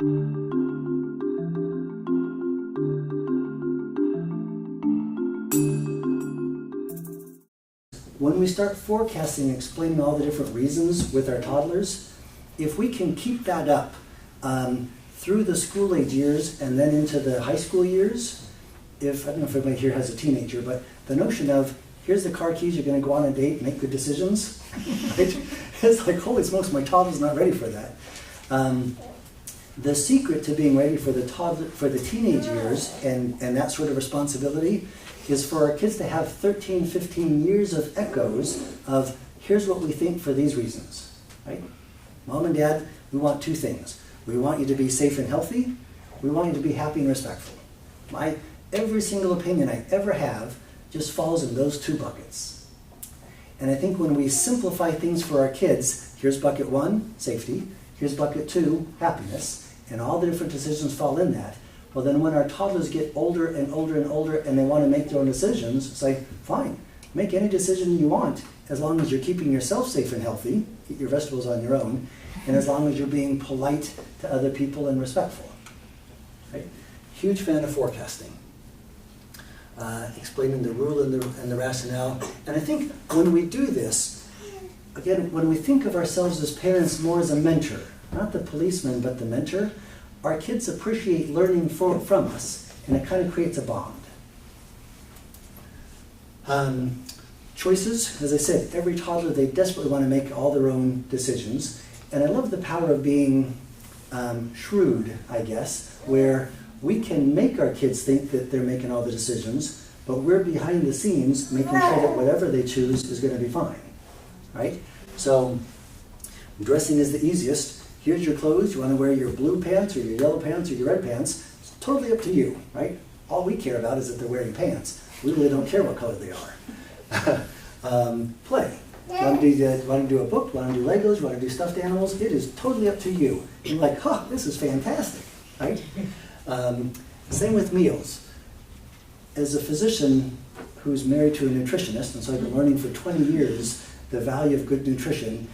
When we start forecasting and explaining all the different reasons with our toddlers, if we can keep that up through the school age years and then into the high school years, I don't know if everybody here has a teenager, but the notion of, here's the car keys, you're going to go on a date, make good decisions, right? It's like, holy smokes, my toddler's not ready for that. The secret to being ready for the teenage years and that sort of responsibility is for our kids to have 13, 15 years of echoes of, here's what we think for these reasons, right? Mom and Dad, we want two things. We want you to be safe and healthy. We want you to be happy and respectful. Every single opinion I ever have just falls in those two buckets. And I think when we simplify things for our kids, here's bucket one, safety. Here's bucket two, happiness. And all the different decisions fall in that. Well, then when our toddlers get older and older and older and they want to make their own decisions, it's like, fine, make any decision you want as long as you're keeping yourself safe and healthy, eat your vegetables on your own, and as long as you're being polite to other people and respectful. Right? Huge fan of forecasting. Explaining the rule and the rationale. And I think when we do this, again, when we think of ourselves as parents more as a mentor, not the policeman, but the mentor, our kids appreciate learning from us, and it kind of creates a bond. Choices, as I said, every toddler, they desperately want to make all their own decisions. And I love the power of being shrewd, I guess, where we can make our kids think that they're making all the decisions, but we're behind the scenes making sure that whatever they choose is going to be fine, right? So dressing is the easiest. Here's your clothes. You want to wear your blue pants or your yellow pants or your red pants. It's totally up to you, right? All we care about is that they're wearing pants. We really don't care what color they are. Play. You want to do a book? You want to do Legos? You want to do stuffed animals? It is totally up to you. You're like, huh, this is fantastic, right? Same with meals. As a physician who's married to a nutritionist, and so I've been learning for 20 years the value of good nutrition,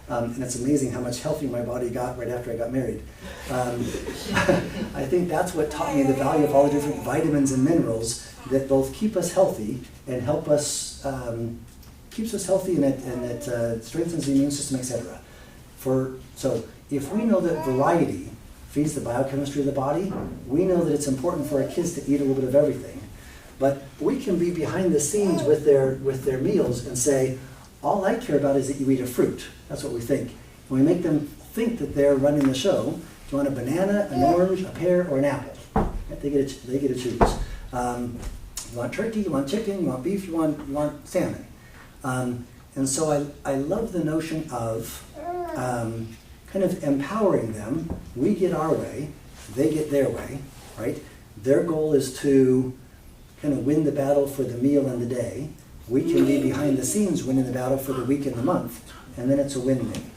and it's amazing how much healthier my body got right after I got married. I think that's what taught me the value of all the different vitamins and minerals that both keep us healthy and help us, keeps us healthy, and it strengthens the immune system, etc. So if we know that variety feeds the biochemistry of the body, we know that it's important for our kids to eat a little bit of everything. But we can be behind the scenes with their meals and say, all I care about is that you eat a fruit. That's what we think. And we make them think that they're running the show. Do you want a banana, an orange, a pear, or an apple? Right? They get to choose. You want turkey, you want chicken, you want beef, you want salmon. And so I love the notion of kind of empowering them. We get our way, they get their way, right? Their goal is to kind of win the battle for the meal and the day. We can be behind the scenes winning the battle for the week and the month, and then it's a win-win.